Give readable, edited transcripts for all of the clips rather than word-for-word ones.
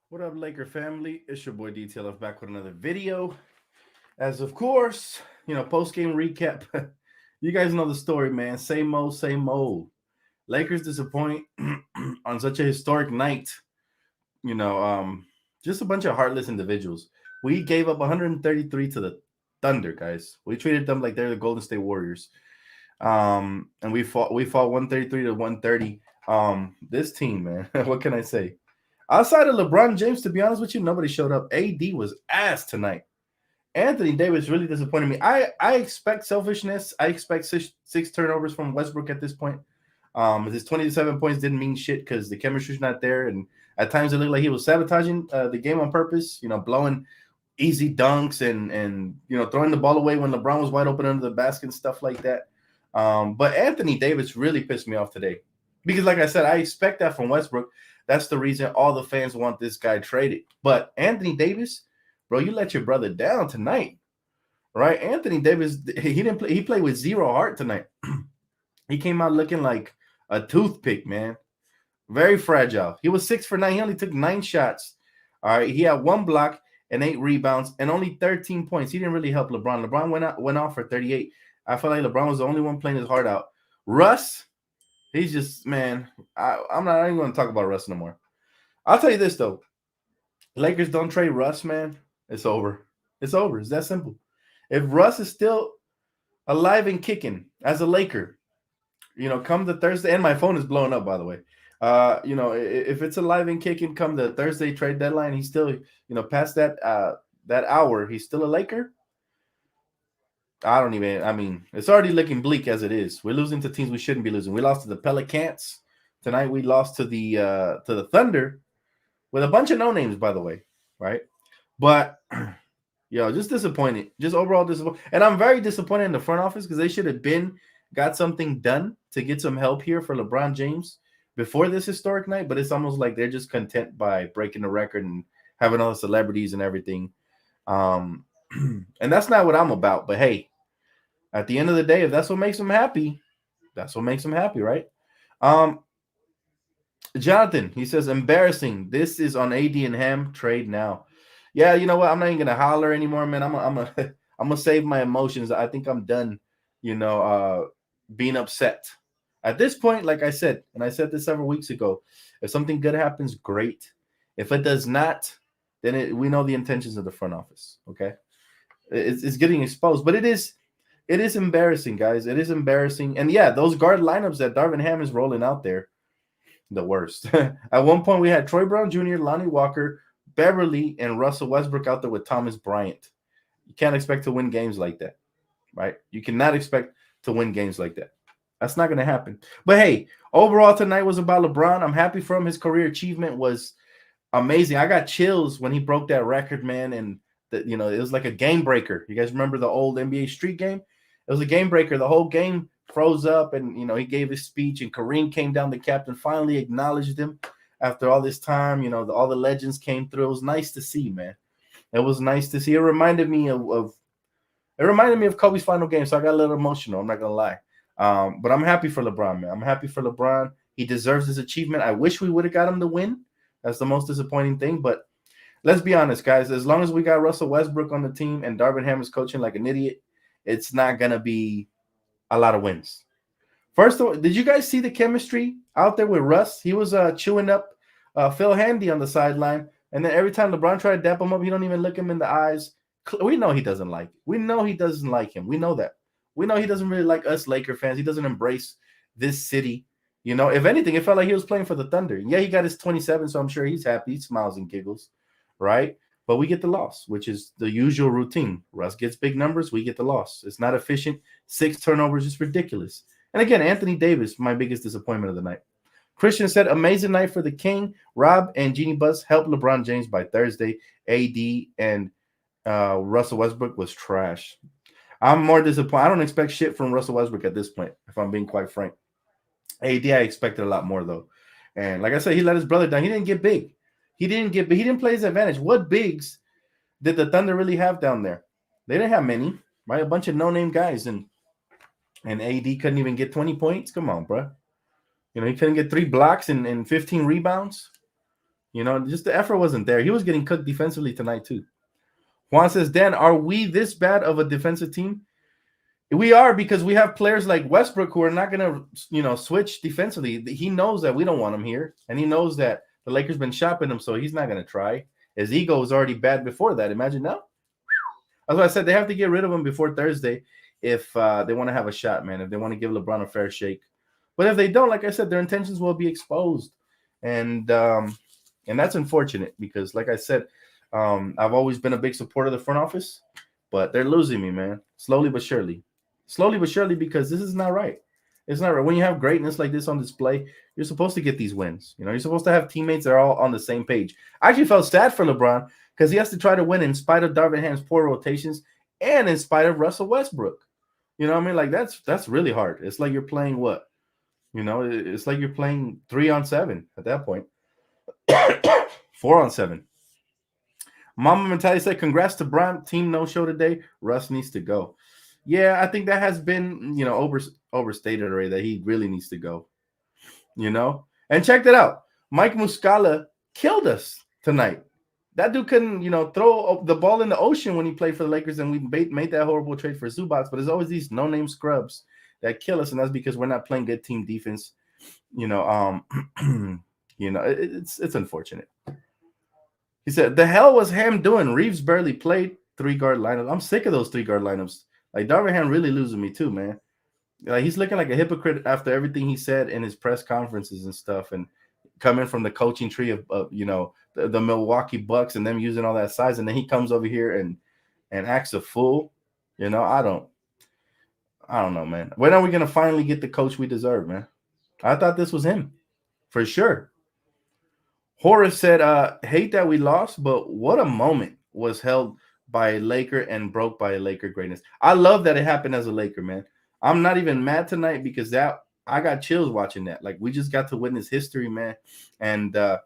What up, Laker family? It's your boy DTLF back with another video. As of course, post game recap. You guys know the story, man. Same old, same old. Lakers disappoint on such a historic night. You know, um, just a bunch of heartless individuals. We gave up 133 to the Thunder, guys. We treated them like they're the Golden State Warriors. And we fought 133 to 130. This team, man. What can I say? Outside of LeBron James, to be honest with you, nobody showed up. AD was ass tonight. Anthony Davis really disappointed me. I expect selfishness. I expect six turnovers from Westbrook at this point. His 27 points didn't mean shit because the chemistry's not there, and at times it looked like he was sabotaging the game on purpose. Blowing easy dunks and throwing the ball away when LeBron was wide open under the basket and stuff like that. But Anthony Davis really pissed me off today because, like I said, I expect that from Westbrook. That's the reason all the fans want this guy traded. But Anthony Davis, bro, you let your brother down tonight, right? Anthony Davis, he didn't play. He played with zero heart tonight. He came out looking like a toothpick, man. Very fragile. He was 6 for 9. He only took 9 shots. All right, he had 1 block and 8 rebounds and only 13 points. He didn't really help LeBron. LeBron went off for 38. I felt like LeBron was the only one playing his heart out. Russ, he's just, man. I'm not even going to talk about Russ no more. I'll tell you this though, Lakers don't trade Russ, man. It's over. It's over. It's that simple. If Russ is still alive and kicking as a Laker, come the Thursday, and my phone is blowing up, by the way. If it's alive and kicking, come the Thursday trade deadline, he's still, past that hour, he's still a Laker. I mean, it's already looking bleak as it is. We're losing to teams we shouldn't be losing. We lost to the Pelicans tonight. We lost to the Thunder with a bunch of no names, by the way, right? But just disappointed, just overall disappointed. And I'm very disappointed in the front office because they should have got something done to get some help here for LeBron James before this historic night. But it's almost like they're just content by breaking the record and having all the celebrities and everything. And that's not what I'm about. But hey, at the end of the day, if that's what makes them happy, that's what makes them happy, right? Jonathan, he says, embarrassing. This is on AD and Ham. Trade now. Yeah, you know what? I'm not even gonna holler anymore, man. I'm gonna save my emotions. I think I'm done, being upset. At this point, like I said, and I said this several weeks ago, if something good happens, great. If it does not, then we know the intentions of the front office. Okay, it's getting exposed, but it is embarrassing, guys. It is embarrassing, and yeah, those guard lineups that Darvin Ham is rolling out there, the worst. At one point, we had Troy Brown Jr., Lonnie Walker, Beverly, and Russell Westbrook out there with Thomas Bryant. You can't expect to win games like that, right? You cannot expect to win games like that. That's not going to happen. But hey, overall tonight was about LeBron. I'm happy for him. His career achievement was amazing. I got chills when he broke that record, man. And it was like a game breaker. You guys remember the old NBA Street game? It was a game breaker. The whole game froze up, and he gave his speech, and Kareem came down. The captain finally acknowledged him after all this time. All the legends came through. It was nice to see, man. It was nice to see. It reminded me of Kobe's final game, so I got a little emotional. I'm not gonna lie. But I'm happy for LeBron, man. I'm happy for LeBron. He deserves this achievement. I wish we would have got him the win. That's the most disappointing thing. But let's be honest, guys. As long as we got Russell Westbrook on the team and Darvin Ham is coaching like an idiot, it's not gonna be a lot of wins. First of all, did you guys see the chemistry out there with Russ? He was chewing up Phil Handy on the sideline, and then every time LeBron tried to dap him up, he don't even look him in the eyes. We know he doesn't like it. We know he doesn't like him. We know that. We know he doesn't really like us Laker fans. He doesn't embrace this city. If anything, it felt like he was playing for the Thunder. Yeah, he got his 27, so I'm sure he's happy. He smiles and giggles, right? But we get the loss, which is the usual routine. Russ gets big numbers, we get the loss. It's not efficient. 6 turnovers is ridiculous. And again, Anthony Davis, my biggest disappointment of the night. Christian said, amazing night for the King. Rob and Jeannie Buzz helped LeBron James by Thursday. AD and Russell Westbrook was trash. I'm more disappointed. I don't expect shit from Russell Westbrook at this point, if I'm being quite frank. AD, I expected a lot more, though. And like I said, he let his brother down. He didn't get big. He didn't play his advantage. What bigs did the Thunder really have down there? They didn't have many, right? A bunch of no-name guys. And AD couldn't even get 20 points. Come on, bro. He couldn't get 3 blocks and 15 rebounds. Just the effort wasn't there. He was getting cooked defensively tonight too. Juan says, Dan, are we this bad of a defensive team? We are, because we have players like Westbrook who are not going to, switch defensively. He knows that we don't want him here, and he knows that the Lakers been shopping him, so he's not going to try. His ego was already bad before that. Imagine now. That's why I said they have to get rid of him before Thursday if they want to have a shot, man, if they want to give LeBron a fair shake. But if they don't, like I said, their intentions will be exposed. And that's unfortunate because, like I said, I've always been a big supporter of the front office, but they're losing me, man, slowly but surely. Slowly but surely, because this is not right. It's not right. When you have greatness like this on display, you're supposed to get these wins. You're supposed to have teammates that are all on the same page. I actually felt sad for LeBron because he has to try to win in spite of Darvin Ham's poor rotations and in spite of Russell Westbrook. You know what I mean? Like, that's really hard. It's like you're playing what? It's like you're playing 3-on-7 at that point. 4-on-7. Mama Mentality said, congrats to Bron. Team no-show today. Russ needs to go. Yeah, I think that has been, overstated already, that he really needs to go. And check that out. Mike Muscala killed us tonight. That dude couldn't, throw the ball in the ocean when he played for the Lakers, and we made that horrible trade for Zubac. But there's always these no-name scrubs that kill us, and that's because we're not playing good team defense. It's unfortunate. He said, the hell was Ham doing? Reeves barely played 3-guard lineup. I'm sick of those 3-guard lineups. Like, Darvin Ham really losing me too, man. Like, he's looking like a hypocrite after everything he said in his press conferences and stuff, and coming from the coaching tree of the Milwaukee Bucks and them using all that size, and then he comes over here and acts a fool. I don't know, man. When are we gonna finally get the coach we deserve, man? I thought this was him for sure. Horace said, hate that we lost, but what a moment was held by a Laker and broke by a Laker greatness. I love that it happened as a Laker, man. I'm not even mad tonight because I got chills watching that. Like, we just got to witness history, man. And that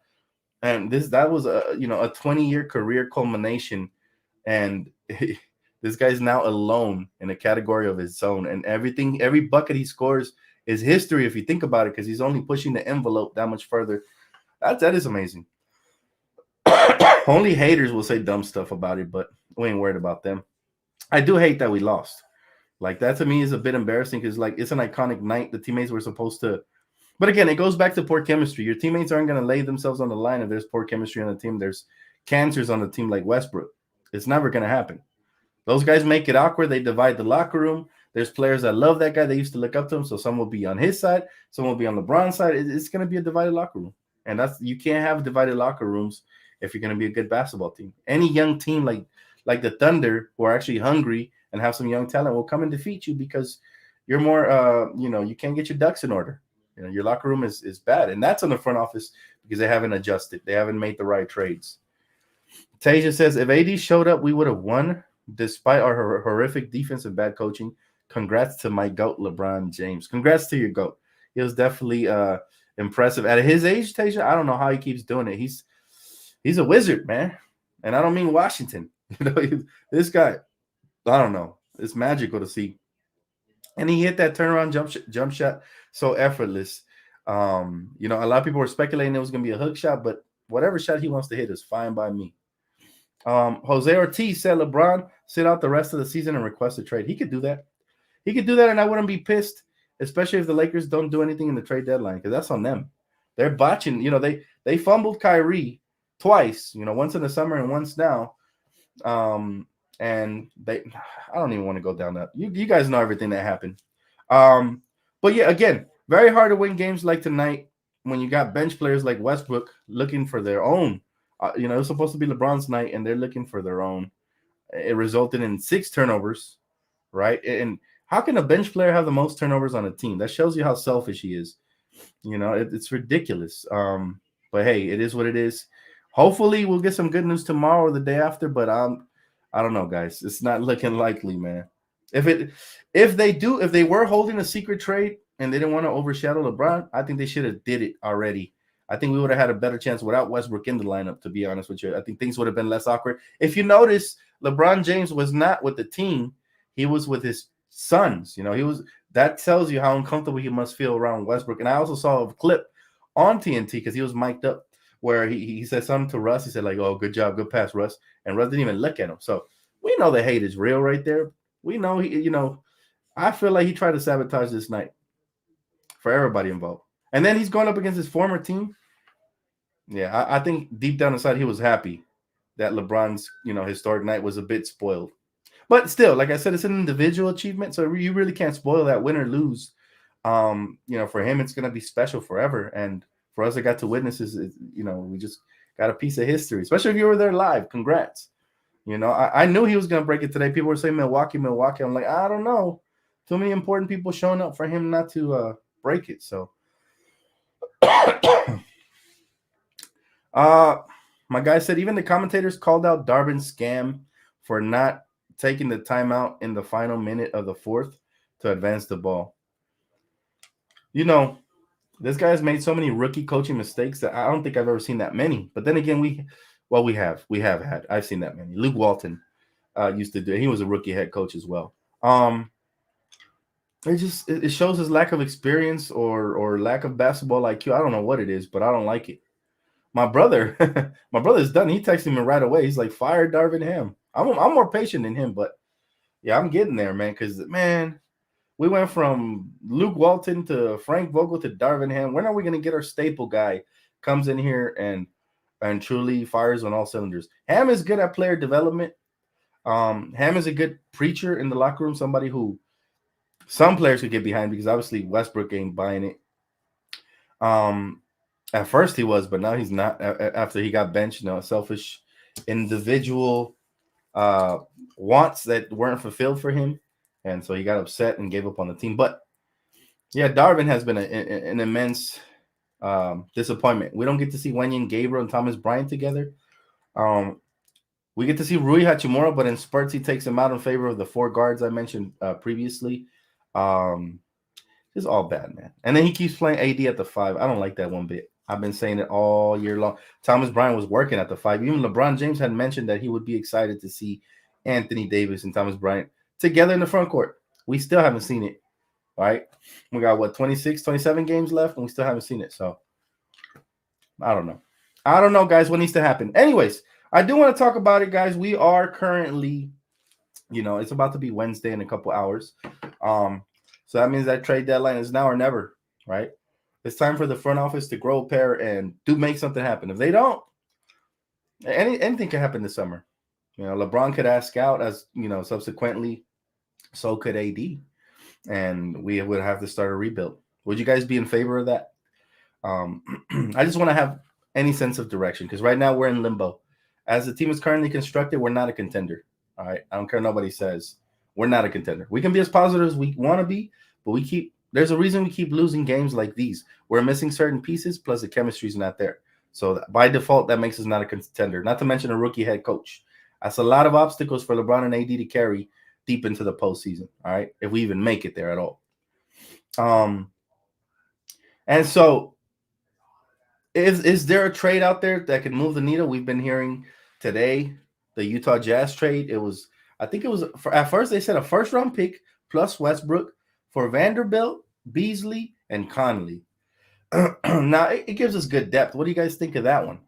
was a 20-year career culmination, and this guy's now alone in a category of his own, and every bucket he scores is history if you think about it, because he's only pushing the envelope that much further. That is amazing. Only haters will say dumb stuff about it, but we ain't worried about them. I do hate that we lost. Like, that to me is a bit embarrassing because, like, it's an iconic night. The teammates were supposed to, but again, it goes back to poor chemistry. Your teammates aren't going to lay themselves on the line if there's poor chemistry on the team. There's cancers on the team like Westbrook. It's never going to happen. Those guys make it awkward. They divide the locker room. There's players that love that guy. They used to look up to him. So some will be on his side. Some will be on LeBron's side. It's going to be a divided locker room. And you can't have divided locker rooms if you're going to be a good basketball team. Any young team like the Thunder, who are actually hungry and have some young talent, will come and defeat you because you're more, you can't get your ducks in order. Your locker room is bad. And that's on the front office because they haven't adjusted. They haven't made the right trades. Tasia says, if AD showed up, we would have won despite our horrific defense and bad coaching. Congrats to my GOAT, LeBron James. Congrats to your GOAT. He was definitely impressive. At his age, Tasia, I don't know how he keeps doing it. He's a wizard, man. And I don't mean Washington. This guy, I don't know. It's magical to see. And he hit that turnaround jump shot so effortless. A lot of people were speculating it was going to be a hook shot, but whatever shot he wants to hit is fine by me. Jose Ortiz said LeBron sit out the rest of the season and request a trade. He could do that. He could do that, and I wouldn't be pissed, especially if the Lakers don't do anything in the trade deadline, because that's on them. They're botching. They fumbled Kyrie twice, once in the summer and once now. And I don't even want to go down that. You guys know everything that happened. But yeah, again, very hard to win games like tonight when you got bench players like Westbrook looking for their own. It was supposed to be LeBron's night, and they're looking for their own. It resulted in 6 turnovers, right? And how can a bench player have the most turnovers on a team? That shows you how selfish he is. It's ridiculous. But hey, it is what it is. Hopefully, we'll get some good news tomorrow or the day after. But I don't know, guys. It's not looking likely, man. If they were holding a secret trade and they didn't want to overshadow LeBron, I think they should have did it already. I think we would have had a better chance without Westbrook in the lineup, to be honest with you. I think things would have been less awkward. If you notice, LeBron James was not with the team. He was with his sons. That tells you how uncomfortable he must feel around Westbrook. And I also saw a clip on TNT because he was mic'd up where he said something to Russ. He said like, "Oh, good job, good pass, Russ," and Russ didn't even look at him. So we know the hate is real right there. We know I feel like he tried to sabotage this night for everybody involved. And then he's going up against his former team. Yeah, I think deep down inside he was happy that LeBron's historic night was a bit spoiled. But still, like I said, it's an individual achievement, so you really can't spoil that, win or lose. For him, it's gonna be special forever, and for us that got to witness this, we just got a piece of history. Especially if you were there live, congrats. I knew he was gonna break it today. People were saying Milwaukee, Milwaukee. I'm like, I don't know, too many important people showing up for him not to break it. So, my guy said even the commentators called out Darvin's scam for not taking the timeout in the final minute of the fourth to advance the ball. This guy's made so many rookie coaching mistakes that I don't think I've ever seen that many. But then again, we have had. I've seen that many. Luke Walton used to do it. He was a rookie head coach as well. It shows his lack of experience or lack of basketball IQ. I don't know what it is, but I don't like it. My brother's done. He texted me right away. He's like, fire Darvin Ham. I'm more patient than him, but yeah, I'm getting there, man. Because we went from Luke Walton to Frank Vogel to Darvin Ham. When are we going to get our staple guy comes in here and truly fires on all cylinders? Ham is good at player development. Ham is a good preacher in the locker room. Somebody who some players could get behind because obviously Westbrook ain't buying it. At first he was, but now he's not. After he got benched, selfish individual wants that weren't fulfilled for him, and so he got upset and gave up on the team. But yeah, Darvin has been an immense disappointment. We don't get to see Wenyen Gabriel and Thomas Bryant together. We get to see Rui Hachimura, but in spurts he takes him out in favor of the four guards I mentioned previously. It's all bad, man. And then he keeps playing AD at the 5. I don't like that one bit. I've been saying it all year long. Thomas Bryant was working at the 5. Even LeBron James had mentioned that he would be excited to see Anthony Davis and Thomas Bryant together in the front court. We still haven't seen it. All right. We got 26, 27 games left, and we still haven't seen it. So I don't know. I don't know, guys, what needs to happen. Anyways, I do want to talk about it, guys. We are currently, it's about to be Wednesday in a couple hours. So that means that trade deadline is now or never, right? It's time for the front office to grow a pair and make something happen. If they don't, anything can happen this summer. LeBron could ask out, as subsequently, so could AD, and we would have to start a rebuild. Would you guys be in favor of that? I just want to have any sense of direction because right now we're in limbo. As the team is currently constructed, we're not a contender. All right, I don't care what nobody says. We're not a contender. We can be as positive as we want to be, but there's a reason we keep losing games like these. We're missing certain pieces, plus the chemistry is not there. So by default, that makes us not a contender. Not to mention a rookie head coach. That's a lot of obstacles for LeBron and AD to carry deep into the postseason. All right, if we even make it there at all. And so, is there a trade out there that can move the needle? We've been hearing today the Utah Jazz trade. At first they said a first-round pick plus Westbrook for Vanderbilt, Beasley, and Conley. Now, it gives us good depth. What do you guys think of that one?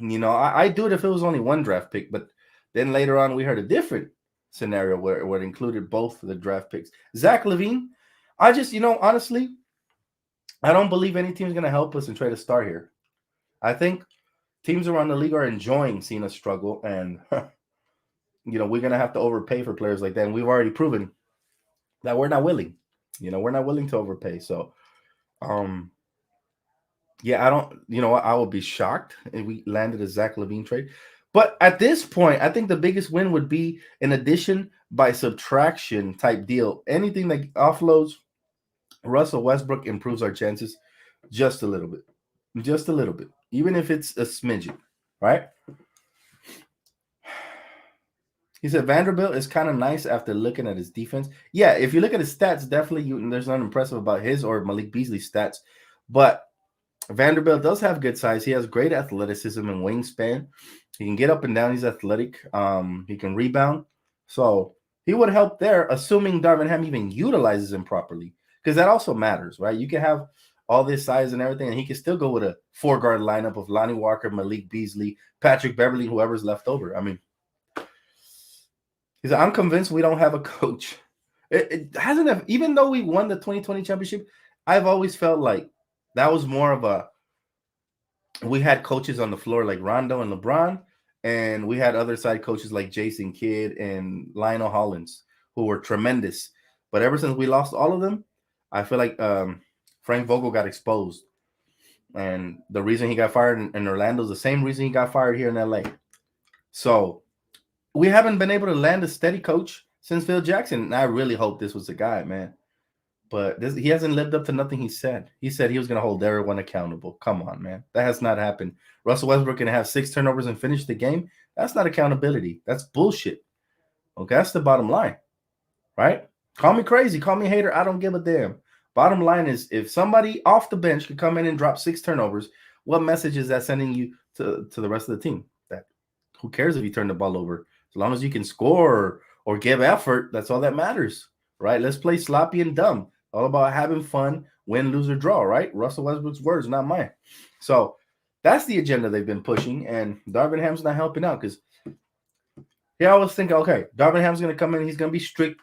I'd do it if it was only one draft pick, but then later on we heard a different scenario where it included both of the draft picks. Zach LaVine, I just, honestly, I don't believe any team's going to help us and try to start here. I think teams around the league are enjoying seeing us struggle, and we're going to have to overpay for players like that, and we've already proven that we're not willing. We're not willing to overpay. So, yeah, I don't, I would be shocked if we landed a Zach LaVine trade. But at this point, I think the biggest win would be an addition by subtraction type deal. Anything that offloads Russell Westbrook improves our chances just a little bit. Just a little bit. Even if it's a smidgen, right? He said Vanderbilt is kind of nice after looking at his defense. Yeah, if you look at his stats, definitely there's nothing impressive about his or Malik Beasley's stats. But Vanderbilt does have good size. He has great athleticism and wingspan. He can get up and down. He's athletic. He can rebound. So he would help there, assuming Darvin Ham even utilizes him properly, because that also matters, right? You can have all this size and everything, and he can still go with a 4-guard lineup of Lonnie Walker, Malik Beasley, Patrick Beverly, whoever's left over. I mean, he said, I'm convinced we don't have a coach. It hasn't have, even though we won the 2020 championship, I've always felt like that was more of a, we had coaches on the floor like Rondo and LeBron, and we had other side coaches like Jason Kidd and Lionel Hollins, who were tremendous. But ever since we lost all of them, I feel like Frank Vogel got exposed. And the reason he got fired in Orlando is the same reason he got fired here in LA. So we haven't been able to land a steady coach since Phil Jackson. And I really hope this was the guy, man. But he hasn't lived up to nothing he said. He said he was going to hold everyone accountable. Come on, man. That has not happened. Russell Westbrook going to have 6 turnovers and finish the game. That's not accountability. That's bullshit. Okay, that's the bottom line, right? Call me crazy. Call me a hater. I don't give a damn. Bottom line is, if somebody off the bench could come in and drop 6 turnovers, what message is that sending you to the rest of the team? That who cares if you turn the ball over? As long as you can score or give effort, that's all that matters, right? Let's play sloppy and dumb. All about having fun, win, lose, or draw, right? Russell Westbrook's words, not mine. So that's the agenda they've been pushing, and Darvin Ham's not helping out because he always think, okay, Darvin Ham's going to come in, he's going to be strict.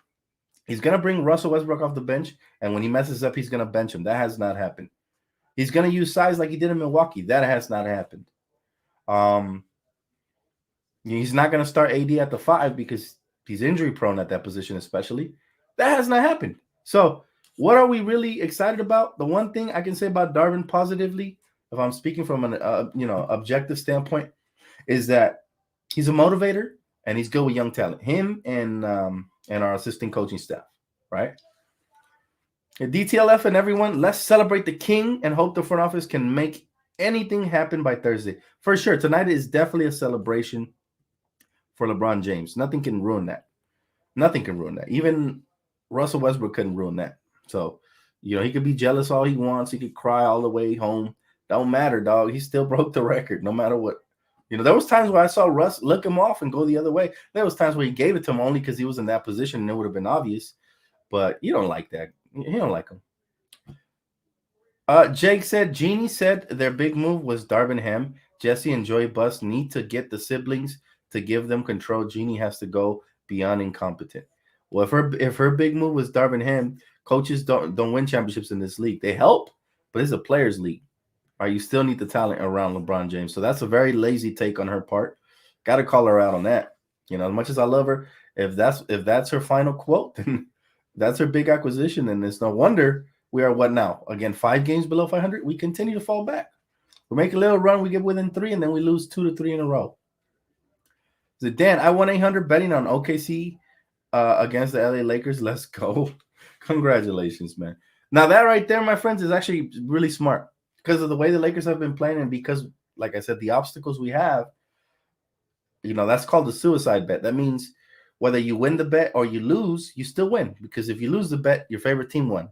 He's going to bring Russell Westbrook off the bench, and when he messes up, he's going to bench him. That has not happened. He's going to use size like he did in Milwaukee. That has not happened. He's not going to start AD at the 5 because he's injury prone at that position, especially. That has not happened. So what are we really excited about? The one thing I can say about Darvin positively, if I'm speaking from an objective standpoint, is that he's a motivator and he's good with young talent. Him and our assistant coaching staff, right? DTLF and everyone, let's celebrate the king and hope the front office can make anything happen by Thursday. For sure, tonight is definitely a celebration for LeBron James. Nothing can ruin that. Nothing can ruin that. Even Russell Westbrook couldn't ruin that. So, he could be jealous all he wants. He could cry all the way home. Don't matter, dog. He still broke the record no matter what. There was times where I saw Russ look him off and go the other way. There was times where he gave it to him only because he was in that position and it would have been obvious. But you don't like that. You don't like him. Jake said, Jeannie said their big move was Darvin Ham. Jesse and Joy Buss need to get the siblings to give them control. Jeannie has to go beyond incompetent. Well, if her big move was Darvin Ham, coaches don't win championships in this league. They help, but it's a players' league. Right? You still need the talent around LeBron James. So that's a very lazy take on her part. Got to call her out on that. As much as I love her, if that's her final quote, then that's her big acquisition. And it's no wonder we are what now? Again, 5 games below 500. We continue to fall back. We make a little run. We get within 3, and then we lose 2 to 3 in a row. So Dan, I won 800 betting on OKC against the LA Lakers. Let's go. Congratulations, man. Now that right there, my friends, is actually really smart because of the way the Lakers have been playing, and because, like I said, the obstacles we have, that's called the suicide bet. That means whether you win the bet or you lose, you still win, because if you lose the bet, your favorite team won.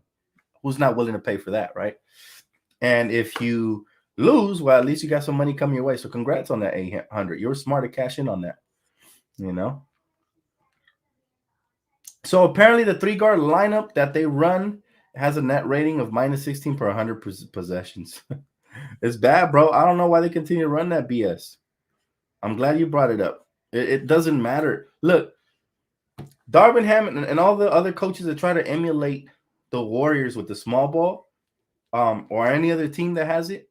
Who's not willing to pay for that, right? And if you lose, well, at least you got some money coming your way. So congrats on that 800. You were smart to cash in on that, So apparently the 3-guard lineup that they run has a net rating of -16 per 100 possessions. It's bad, bro. I don't know why they continue to run that BS. I'm glad you brought it up. It doesn't matter. Look, Darvin Ham and all the other coaches that try to emulate the Warriors with the small ball, or any other team that has it,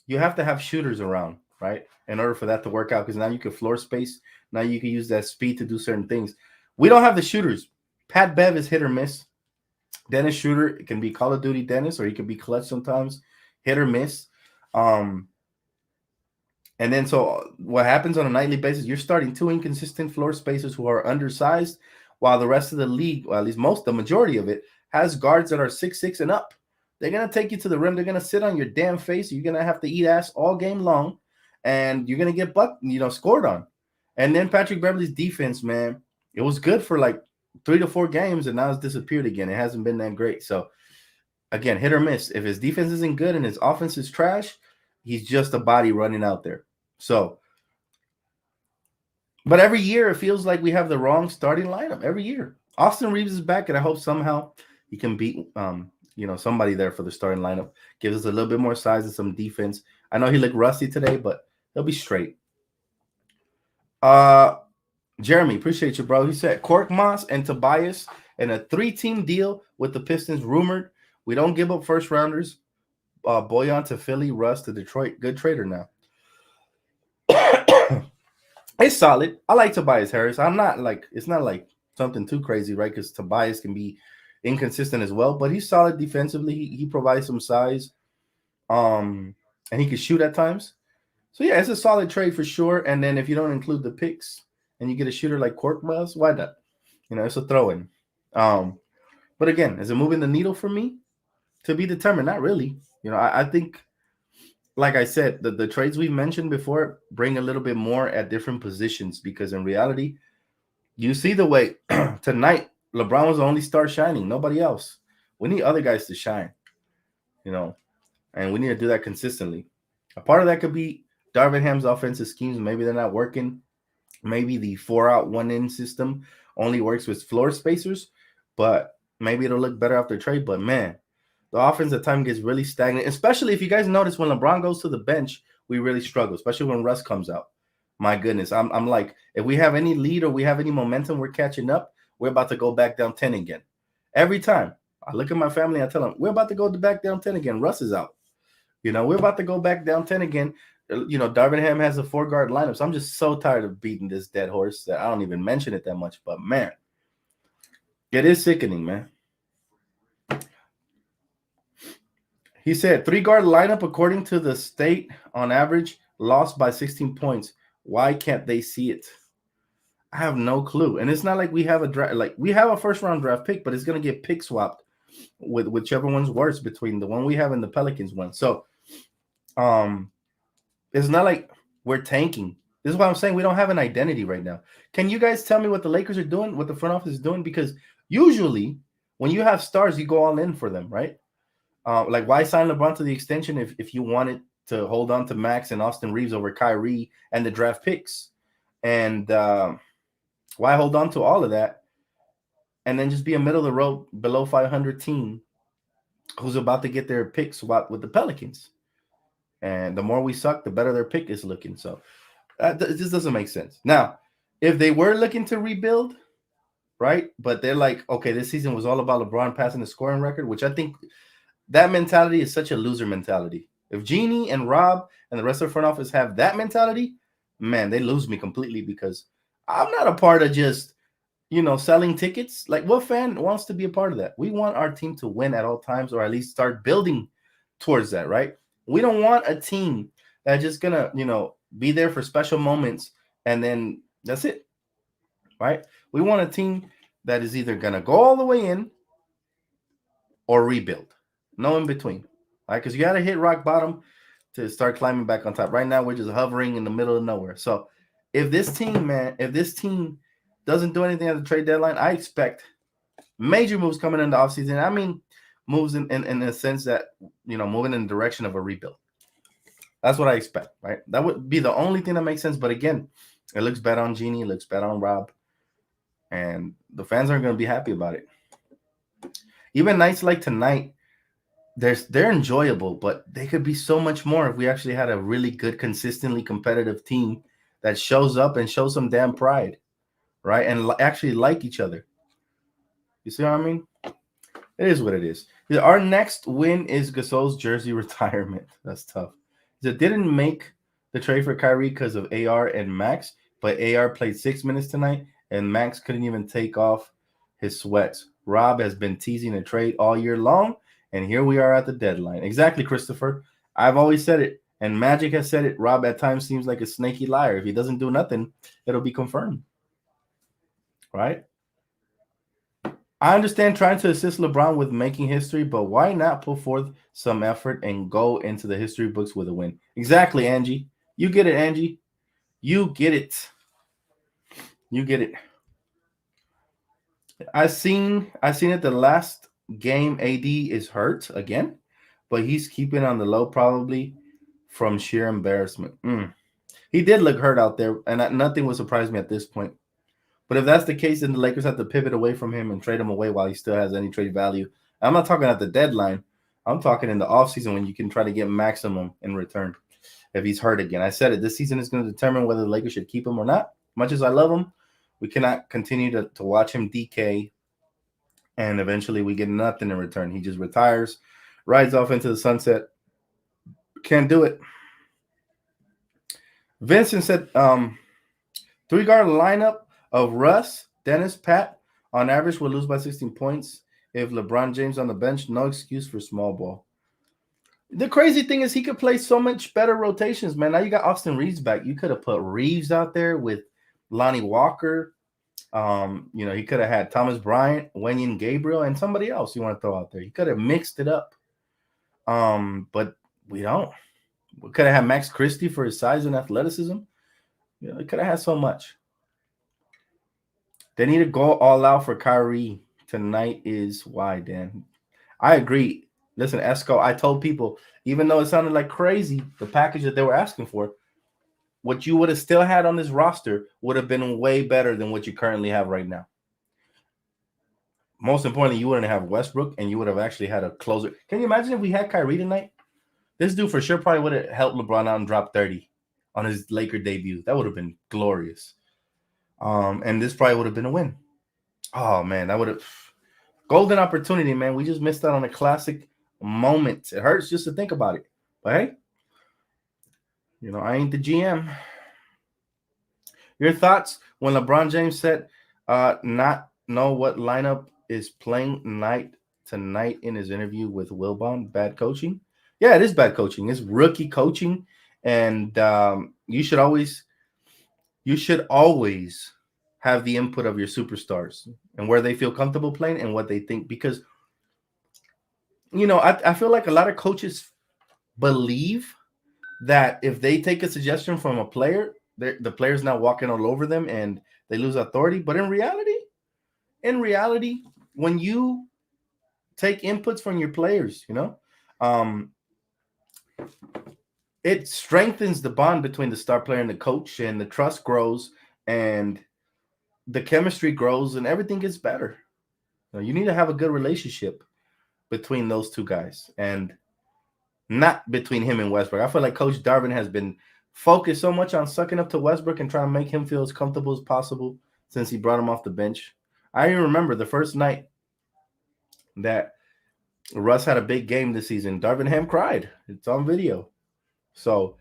you have to have shooters around, right? In order for that to work out, because now you can floor space. Now you can use that speed to do certain things. We don't have the shooters. Pat Bev is hit or miss. Dennis Schroeder, it can be Call of Duty Dennis, or he can be clutch sometimes, hit or miss. And then so what happens on a nightly basis, you're starting 2 inconsistent floor spacers who are undersized, while the rest of the league, or at least the majority of it, has guards that are 6'6" and up. They're going to take you to the rim. They're going to sit on your damn face. You're going to have to eat ass all game long, and you're going to get scored on. And then Patrick Beverly's defense, man, it was good for like 3 to 4 games, and now it's disappeared again. It hasn't been that great. So, again, hit or miss. If his defense isn't good and his offense is trash, he's just a body running out there. So, but every year it feels like we have the wrong starting lineup. Every year. Austin Reeves is back, and I hope somehow he can beat somebody there for the starting lineup. Gives us a little bit more size and some defense. I know he looked rusty today, but he'll be straight. Jeremy, appreciate you, bro. He said Cork Moss and Tobias in a 3-team deal with the Pistons rumored. We don't give up first rounders. Boyan to Philly, Russ to Detroit. Good trader now. It's solid. I like Tobias Harris. It's not like something too crazy, right? Because Tobias can be inconsistent as well, but he's solid defensively. He provides some size, and he can shoot at times. So yeah, it's a solid trade for sure. And then if you don't include the picks and you get a shooter like Cork Moss, why not? It's a throw-in. But again, is it moving the needle for me? To be determined, not really. I think, like I said, the trades we mentioned before bring a little bit more at different positions, because in reality, you see the way tonight LeBron was the only star shining, nobody else. We need other guys to shine, and we need to do that consistently. A part of that could be Darvin Ham's offensive schemes. Maybe they're not working. Maybe the 4-out, 1-in system only works with floor spacers, but maybe it'll look better after trade. But man, the offense at times gets really stagnant, especially if you guys notice when LeBron goes to the bench, we really struggle, especially when Russ comes out. My goodness, I'm like, if we have any lead or we have any momentum, we're catching up, we're about to go back down 10 again. Every time I look at my family, I tell them, we're about to go back down 10 again. Russ is out. We're about to go back down 10 again. Darvin Ham has a 4-guard lineup, so I'm just so tired of beating this dead horse that I don't even mention it that much. But man, it is sickening, man. He said 3-guard lineup, according to the state, on average, lost by 16 points. Why can't they see it? I have no clue. And it's not like we have a draft, like we have a first-round draft pick, but it's going to get pick swapped with whichever one's worse between the one we have and the Pelicans one. So, it's not like we're tanking. This is why I'm saying we don't have an identity right now. Can you guys tell me what the Lakers are doing, what the front office is doing? Because usually when you have stars, you go all in for them, right? Like, why sign LeBron to the extension if you wanted to hold on to Max and Austin Reeves over Kyrie and the draft picks? And why hold on to all of that and then just be a middle of the road, below 500 team who's about to get their pick swapped with the Pelicans? And the more we suck, the better their pick is looking. So it just doesn't make sense. Now, if they were looking to rebuild, right, but they're like, okay, this season was all about LeBron passing the scoring record, which I think that mentality is such a loser mentality. If Jeannie and Rob and the rest of the front office have that mentality, man, they lose me completely, because I'm not a part of just, selling tickets. Like, what fan wants to be a part of that? We want our team to win at all times, or at least start building towards that, right? We don't want a team that's just going to, be there for special moments and then that's it, right? We want a team that is either going to go all the way in or rebuild. No in between, right? Because you got to hit rock bottom to start climbing back on top. Right now, we're just hovering in the middle of nowhere. So if this team doesn't do anything at the trade deadline, I expect major moves coming in the offseason. I mean, moves in the sense that, moving in the direction of a rebuild. That's what I expect, right? That would be the only thing that makes sense. But again, it looks bad on Jeannie. It looks bad on Rob. And the fans aren't going to be happy about it. Even nights like tonight, they're enjoyable, but they could be so much more if we actually had a really good, consistently competitive team that shows up and shows some damn pride, right? And actually like each other. You see what I mean? It is what it is. Our next win is Gasol's jersey retirement. That's tough. It didn't make the trade for Kyrie because of AR and Max, but AR played 6 minutes tonight, and Max couldn't even take off his sweats. Rob has been teasing a trade all year long, and here we are at the deadline. Exactly, Christopher. I've always said it, and Magic has said it. Rob at times seems like a snaky liar. If he doesn't do nothing, it'll be confirmed, right? I understand trying to assist LeBron with making history, but why not put forth some effort and go into the history books with a win? Exactly, Angie. You get it, Angie. You get it. You get it. I seen it the last game. AD is hurt again, but he's keeping on the low, probably from sheer embarrassment. He did look hurt out there, and nothing would surprise me at this point. But if that's the case, then the Lakers have to pivot away from him and trade him away while he still has any trade value. I'm not talking at the deadline. I'm talking in the offseason when you can try to get maximum in return if he's hurt again. I said it. This season is going to determine whether the Lakers should keep him or not. Much as I love him, we cannot continue to watch him decay, and eventually we get nothing in return. He just retires, rides off into the sunset. Can't do it. Vincent said, three-guard lineup of Russ, Dennis, Pat, on average will lose by 16 points. If LeBron James on the bench, no excuse for small ball. The crazy thing is he could play so much better rotations, man. Now you got Austin Reeves back. You could have put Reeves out there with Lonnie Walker. He could have had Thomas Bryant, Wenyen Gabriel, and somebody else you want to throw out there. You could have mixed it up. But we don't. We could have had Max Christie for his size and athleticism. They could have had so much. They need to go all out for Kyrie. Tonight is why, Dan. I agree. Listen, Esco, I told people, even though it sounded like crazy, the package that they were asking for, what you would have still had on this roster would have been way better than what you currently have right now. Most importantly, you wouldn't have Westbrook, and you would have actually had a closer. Can you imagine if we had Kyrie tonight? This dude for sure probably would have helped LeBron out and dropped 30 on his Laker debut. That would have been glorious. And this probably would have been a win. Oh, man, that would have – golden opportunity, man. We just missed out on a classic moment. It hurts just to think about it. But, hey, I ain't the GM. Your thoughts when LeBron James said not know what lineup is playing tonight in his interview with Wilbon? Bad coaching? Yeah, it is bad coaching. It's rookie coaching, and you should always have the input of your superstars and where they feel comfortable playing and what they think. Because, I feel like a lot of coaches believe that if they take a suggestion from a player, the player's not walking all over them and they lose authority. But in reality, when you take inputs from your players, it strengthens the bond between the star player and the coach, and the trust grows and the chemistry grows and everything gets better. You need to have a good relationship between those two guys and not between him and Westbrook. I feel like Coach Darvin has been focused so much on sucking up to Westbrook and trying to make him feel as comfortable as possible since he brought him off the bench. I even remember the first night that Russ had a big game this season. Darvin Ham cried. It's on video. So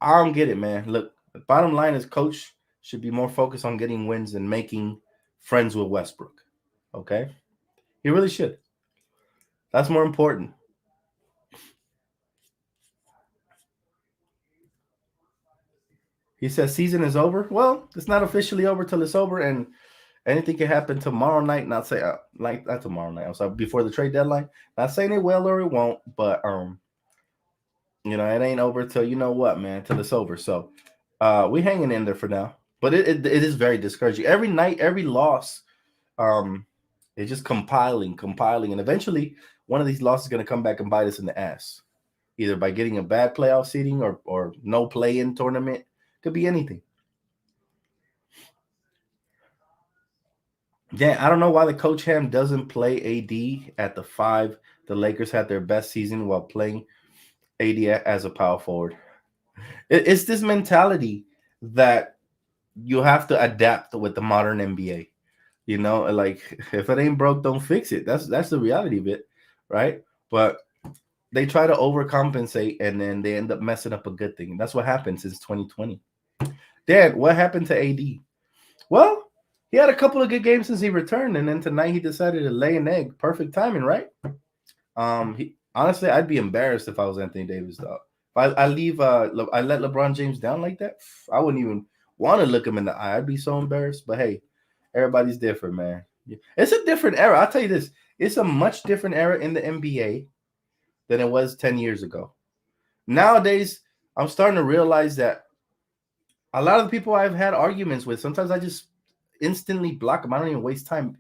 I don't get it, man. Look, the bottom line is Coach should be more focused on getting wins and making friends with Westbrook. Okay? He really should. That's more important. He says season is over. Well, it's not officially over till it's over, and anything can happen tomorrow night. Not tomorrow night. I'm sorry, before the trade deadline. Not saying it will or it won't, but it ain't over till till it's over. So we hanging in there for now. But it is very discouraging. Every night, every loss, it's just compiling, and eventually one of these losses is going to come back and bite us in the ass, either by getting a bad playoff seeding or no play-in tournament. Could be anything. Yeah, I don't know why the Coach Ham doesn't play AD at the 5. The Lakers had their best season while playing AD as a power forward. It's this mentality that you have to adapt with the modern NBA. Like if it ain't broke, don't fix it. That's the reality of it, right? But they try to overcompensate and then they end up messing up a good thing. That's what happened since 2020. Dad, what happened to AD? Well, he had a couple of good games since he returned, and then tonight he decided to lay an egg. Perfect timing, right? Honestly, I'd be embarrassed if I was Anthony Davis, though. If I let LeBron James down like that, I wouldn't even want to look him in the eye. I'd be so embarrassed. But hey, everybody's different, man. It's a different era. I'll tell you this. It's a much different era in the NBA than it was 10 years ago. Nowadays, I'm starting to realize that a lot of the people I've had arguments with, sometimes I just instantly block them. I don't even waste time.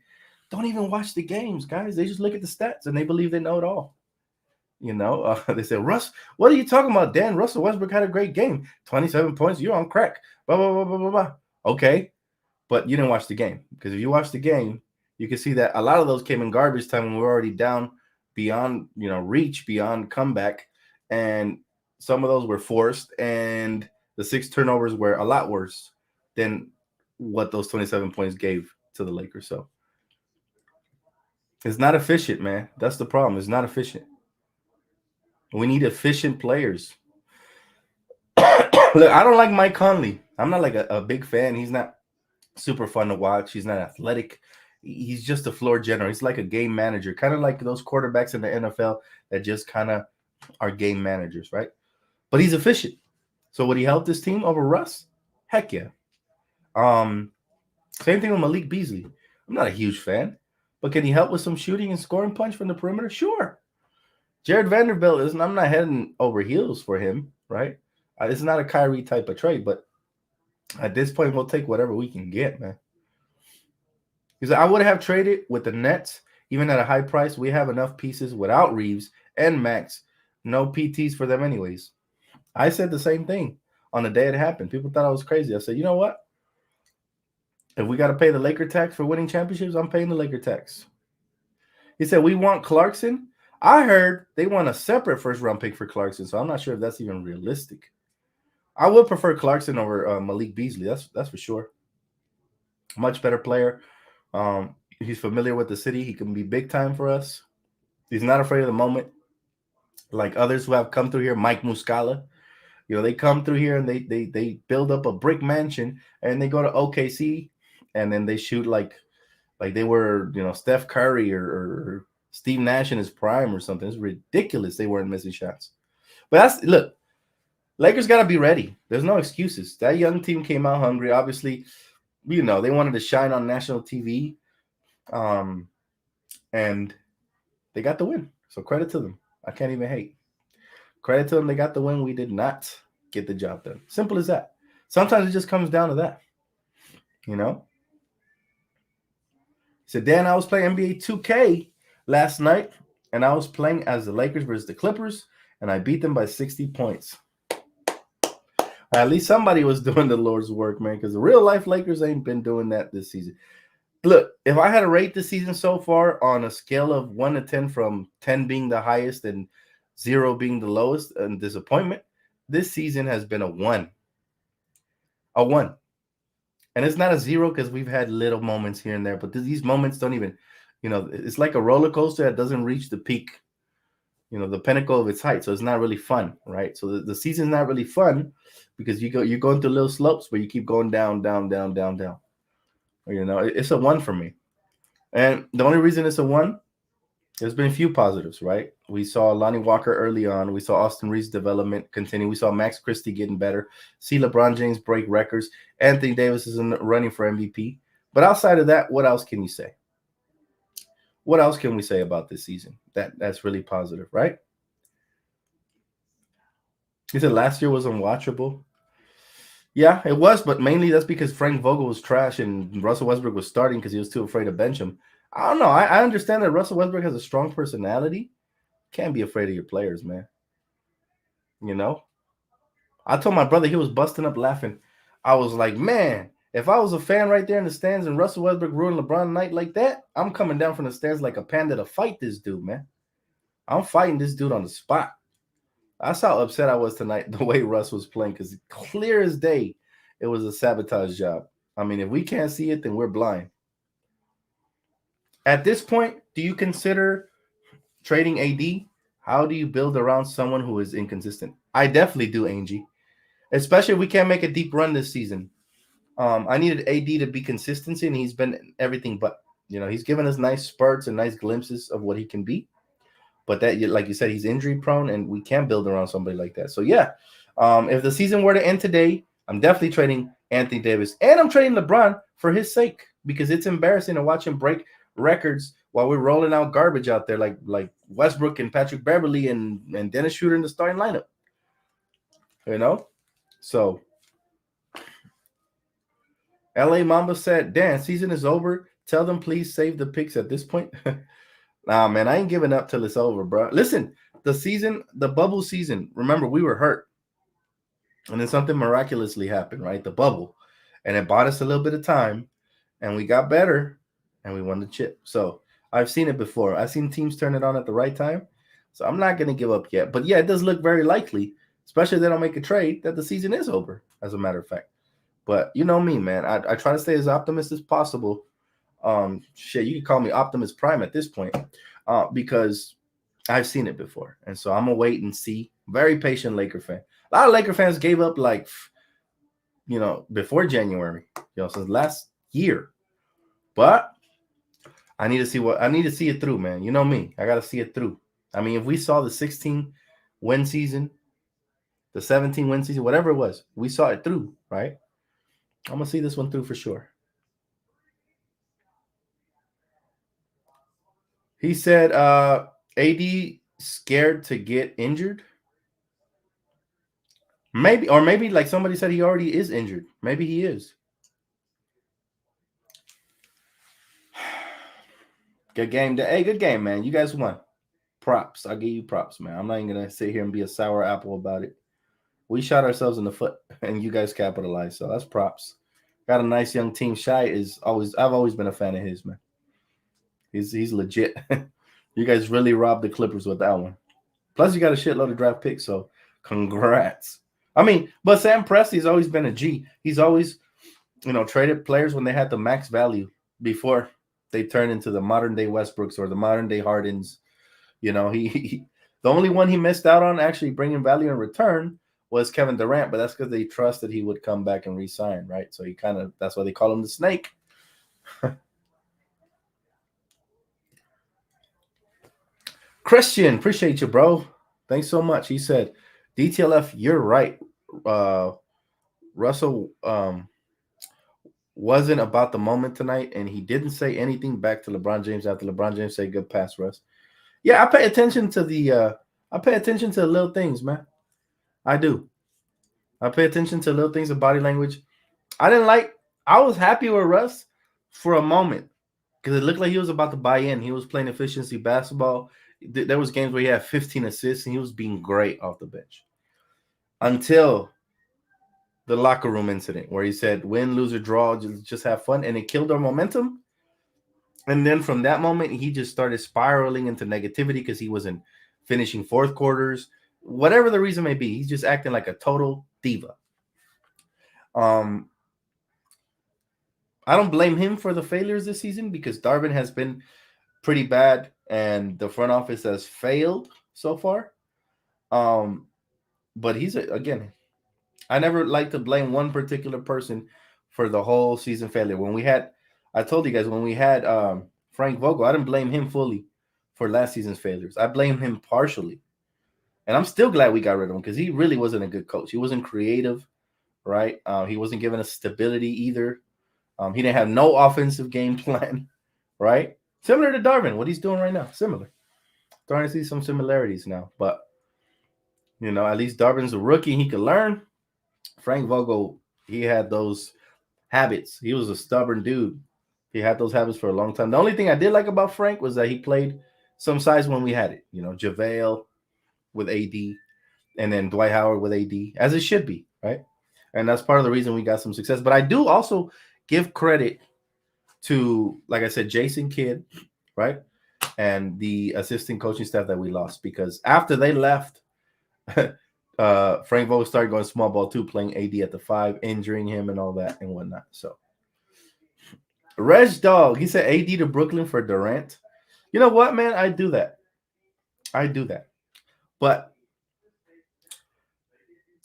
Don't even watch the games, guys. They just look at the stats and they believe they know it all. They say, Russ, what are you talking about, Dan? Russell Westbrook had a great game. 27 points. You're on crack. Blah, blah, blah, blah, blah, blah. Okay. But you didn't watch the game. Because if you watch the game, you can see that a lot of those came in garbage time when we were already down beyond, reach, beyond comeback, and some of those were forced, and the 6 turnovers were a lot worse than what those 27 points gave to the Lakers. So it's not efficient, man. That's the problem. It's not efficient. We need efficient players. Look, I don't like Mike Conley. I'm not like a big fan. He's not super fun to watch. He's not athletic. He's just a floor general. He's like a game manager, kind of like those quarterbacks in the NFL that just kind of are game managers, right? But he's efficient. So would he help this team over Russ? Heck yeah. Same thing with Malik Beasley. I'm not a huge fan, but can he help with some shooting and scoring punch from the perimeter? Sure. Jared Vanderbilt isn't. I'm not heading over heels for him, right? It's not a Kyrie type of trade, but at this point, we'll take whatever we can get, man. Because I would have traded with the Nets, even at a high price. We have enough pieces without Reeves and Max. No PTs for them anyways. I said the same thing on the day it happened. People thought I was crazy. I said, you know what? If we got to pay the Laker tax for winning championships, I'm paying the Laker tax. He said, we want Clarkson. I heard they want a separate first-round pick for Clarkson, so I'm not sure if that's even realistic. I would prefer Clarkson over Malik Beasley. That's for sure. Much better player. He's familiar with the city. He can be big time for us. He's not afraid of the moment. Like others who have come through here, Mike Muscala. They come through here and they build up a brick mansion and they go to OKC and then they shoot like they were, Steph Curry or Steve Nash in his prime or something. It's ridiculous they weren't missing shots. But look, Lakers got to be ready. There's no excuses. That young team came out hungry. Obviously, they wanted to shine on national TV. And they got the win. So credit to them. I can't even hate. Credit to them. They got the win. We did not get the job done. Simple as that. Sometimes it just comes down to that. So Dan, I was playing NBA 2K last night, and I was playing as the Lakers versus the Clippers, and I beat them by 60 points. At least somebody was doing the Lord's work, man, because the real-life Lakers ain't been doing that this season. Look, if I had to rate this season so far on a scale of 1 to 10, from 10 being the highest and 0 being the lowest and disappointment, this season has been a 1. A 1. And it's not a 0 because we've had little moments here and there, but these moments don't even, it's like a roller coaster that doesn't reach the peak, the pinnacle of its height. So it's not really fun, right? So the season's not really fun because you're going through little slopes, but you keep going down, down, down, down, down. It's a 1 for me. And the only reason it's a 1, there's been a few positives, right? We saw Lonnie Walker early on. We saw Austin Reeves' development continue. We saw Max Christie getting better. See LeBron James break records. Anthony Davis is running for MVP. But outside of that, what else can you say? What else can we say about this season? That's really positive, right? You said last year was unwatchable. Yeah, it was, but mainly that's because Frank Vogel was trash and Russell Westbrook was starting because he was too afraid to bench him. I don't know. I understand that Russell Westbrook has a strong personality. Can't be afraid of your players, man. I told my brother, he was busting up laughing. I was like, man, if I was a fan right there in the stands and Russell Westbrook ruined LeBron night like that, I'm coming down from the stands like a panda to fight this dude, man. I'm fighting this dude on the spot. That's how upset I was tonight, the way Russ was playing, because clear as day, it was a sabotage job. I mean, if we can't see it, then we're blind. At this point, do you consider trading AD? How do you build around someone who is inconsistent? I definitely do, Angie. Especially if we can't make a deep run this season. I needed AD to be consistency, and he's been everything but. He's given us nice spurts and nice glimpses of what he can be. But that, like you said, he's injury prone, and we can't build around somebody like that. So, yeah, if the season were to end today, I'm definitely trading Anthony Davis. And I'm trading LeBron for his sake, because it's embarrassing to watch him break records while we're rolling out garbage out there like Westbrook and Patrick Beverley and Dennis Schroeder in the starting lineup. So LA Mamba said, Dan, season is over. Tell them please save the picks at this point. Nah, man, I ain't giving up till it's over, bro. Listen, the bubble season, remember, we were hurt. And then something miraculously happened, right? The bubble. And it bought us a little bit of time. And we got better. And we won the chip. So I've seen it before. I've seen teams turn it on at the right time. So I'm not going to give up yet. But yeah, it does look very likely, especially if they don't make a trade, that the season is over, as a matter of fact. But you know me, man. I try to stay as optimistic as possible. Shit, you can call me Optimus Prime at this point, because I've seen it before, and so I'm gonna wait and see. Very patient Laker fan. A lot of Laker fans gave up, like, before January, since last year. But I need to see it through, man. You know me, I got to see it through. I mean, if we saw the 16 win season, the 17 win season, whatever it was, we saw it through, right? I'm gonna see this one through for sure. He said, AD scared to get injured. Maybe, or maybe like somebody said he already is injured. Maybe he is. Good game. Hey, good game, man. You guys won. Props. I'll give you props, man. I'm not even going to sit here and be a sour apple about it. We shot ourselves in the foot, and you guys capitalized. So that's props. Got a nice young team. I've always been a fan of his, man. He's legit. You guys really robbed the Clippers with that one. Plus, you got a shitload of draft picks, so congrats. I mean, but Sam Presti's always been a G. He's always, traded players when they had the max value before they turned into the modern day Westbrooks or the modern day Hardens. He the only one he missed out on actually bringing value in return was Kevin Durant, but that's because they trusted he would come back and re-sign, right? So that's why they call him the Snake. Christian, appreciate you, bro. Thanks so much. He said, DTLF, you're right. Russell wasn't about the moment tonight, and he didn't say anything back to LeBron James after LeBron James said, good pass, Russ. Yeah, I pay attention to the little things, man. I do. I pay attention to little things of body language. I was happy with Russ for a moment because it looked like he was about to buy in. He was playing efficiency basketball. There was games where he had 15 assists, and he was being great off the bench. Until the locker room incident where he said, win, lose, or draw, just have fun. And it killed our momentum. And then from that moment, he just started spiraling into negativity because he wasn't finishing fourth quarters. Whatever the reason may be, he's just acting like a total diva. I don't blame him for the failures this season because Darvin has been pretty bad and the front office has failed so far. But again, I never like to blame one particular person for the whole season failure. I told you guys, when we had Frank Vogel, I didn't blame him fully for last season's failures. I blame him partially. And I'm still glad we got rid of him because he really wasn't a good coach. He wasn't creative, right? He wasn't giving us stability either. He didn't have no offensive game plan, right? Similar to Darvin, what he's doing right now. Similar. Starting to see some similarities now. But, at least Darvin's a rookie. He could learn. Frank Vogel, he had those habits. He was a stubborn dude. He had those habits for a long time. The only thing I did like about Frank was that he played some size when we had it. JaVale with AD and then Dwight Howard with AD, as it should be, right? And that's part of the reason we got some success. But I do also give credit to, like I said, Jason Kidd, right? And the assistant coaching staff that we lost because after they left, Frank Vogel started going small ball too, playing AD at the 5, injuring him and all that and whatnot. So Reg Dog, he said AD to Brooklyn for Durant. You know what, man? I do that. But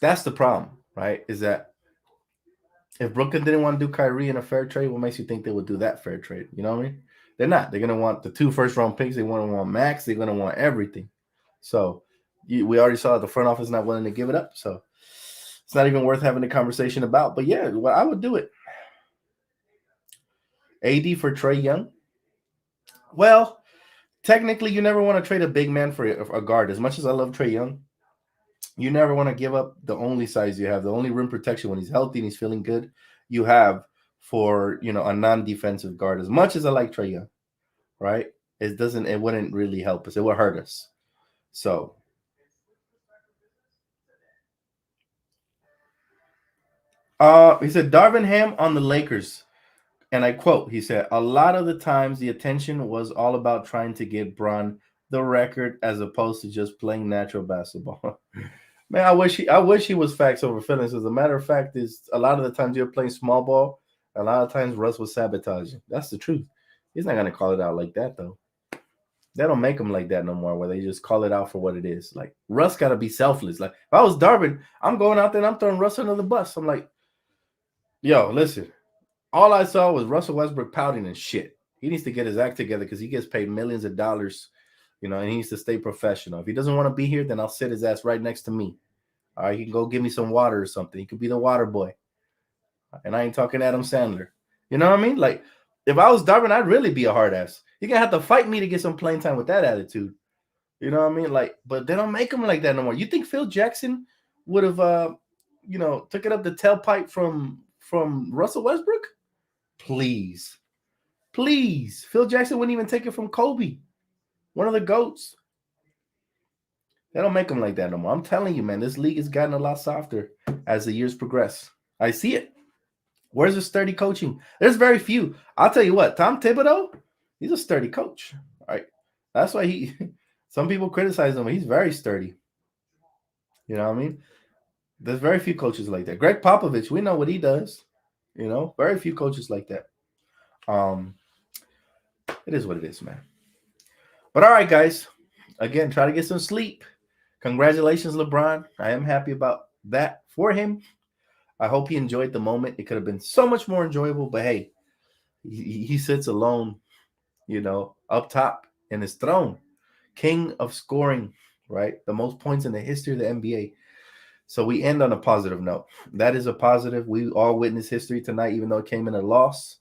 that's the problem, right? Is that if Brooklyn didn't want to do Kyrie in a fair trade, what makes you think they would do that fair trade? You know what I mean? They're not. They're going to want the 2 first-round picks. They want max. They're going to want everything. So we already saw the front office not willing to give it up. So it's not even worth having a conversation about. But yeah, well, I would do it. AD for Trae Young. Well, technically, you never want to trade a big man for a guard. As much as I love Trae Young, you never want to give up the only size you have, the only rim protection when he's healthy and he's feeling good you have for, a non-defensive guard. As much as I like Trae Young, right? It wouldn't really help us. It would hurt us. So he said Darvin Ham on the Lakers. And I quote, he said, a lot of the times the attention was all about trying to get Bron the record as opposed to just playing natural basketball. Man, I wish he was facts over feelings. As a matter of fact, is a lot of the times you're playing small ball, a lot of times Russ was sabotaging. That's the truth. He's not gonna call it out like that though. They don't make them like that no more, where they just call it out for what it is. Like Russ gotta be selfless. Like if I was Darvin, I'm going out there and I'm throwing Russ under the bus. I'm like, yo, listen, all I saw was Russell Westbrook pouting and shit. He needs to get his act together because he gets paid millions of dollars, and he needs to stay professional. If he doesn't want to be here, then I'll sit his ass right next to me. All right, he can go give me some water or something. He could be the water boy. And I ain't talking Adam Sandler. You know what I mean? Like, if I was Darvin, I'd really be a hard ass. You're gonna have to fight me to get some playing time with that attitude. You know what I mean? Like, but they don't make him like that no more. You think Phil Jackson would have took it up the tailpipe from Russell Westbrook? Please. Please. Phil Jackson wouldn't even take it from Kobe. One of the GOATs. They don't make them like that no more. I'm telling you, man, this league has gotten a lot softer as the years progress. I see it. Where's the sturdy coaching? There's very few. I'll tell you what, Tom Thibodeau, he's a sturdy coach. All right. That's why some people criticize him, but he's very sturdy. You know what I mean? There's very few coaches like that. Greg Popovich, we know what he does. Very few coaches like that. It is what it is, man. But all right, guys. Again, try to get some sleep. Congratulations, LeBron. I am happy about that for him. I hope he enjoyed the moment. It could have been so much more enjoyable, but hey, he sits alone, up top in his throne. King of scoring, right? The most points in the history of the NBA. So we end on a positive note. That is a positive. We all witnessed history tonight, even though it came in a loss.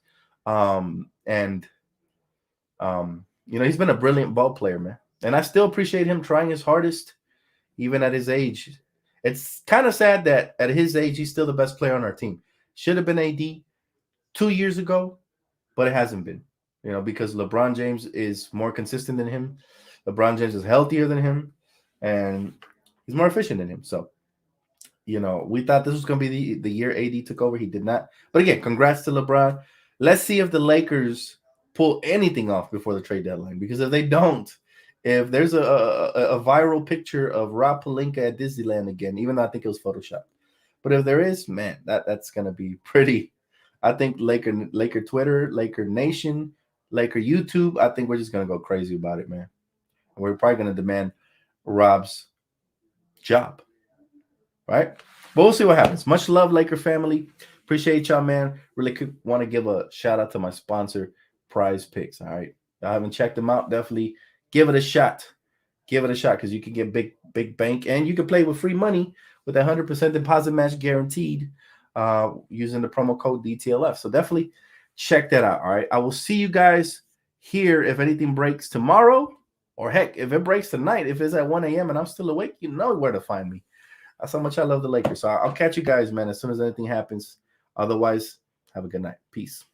He's been a brilliant ball player, man. And I still appreciate him trying his hardest, even at his age. It's kind of sad that at his age, he's still the best player on our team. Should have been AD 2 years ago, but it hasn't been, because LeBron James is more consistent than him. LeBron James is healthier than him, and he's more efficient than him. So, we thought this was going to be the year AD took over. He did not. But again, congrats to LeBron. Let's see if the Lakers pull anything off before the trade deadline, because if they don't, if there's a viral picture of Rob Pelinka at Disneyland again, even though I think it was Photoshop, but if there is, man, that's gonna be pretty. I think Laker Twitter, Laker Nation, Laker YouTube, I think we're just gonna go crazy about it, man. We're probably gonna demand Rob's job, right? But we'll see what happens. Much love, Laker family. Appreciate y'all, man. Really want to give a shout out to my sponsor, Prize Picks. All right, I haven't checked them out. Definitely give it a shot. Give it a shot, because you can get big bank, and you can play with free money with 100% deposit match guaranteed using the promo code DTLF. So definitely check that out. All right, I will see you guys here if anything breaks tomorrow, or heck, if it breaks tonight. If it's at 1 a.m. and I'm still awake, you know where to find me. That's how much I love the Lakers. So I'll catch you guys, man, as soon as anything happens. Otherwise, have a good night. Peace.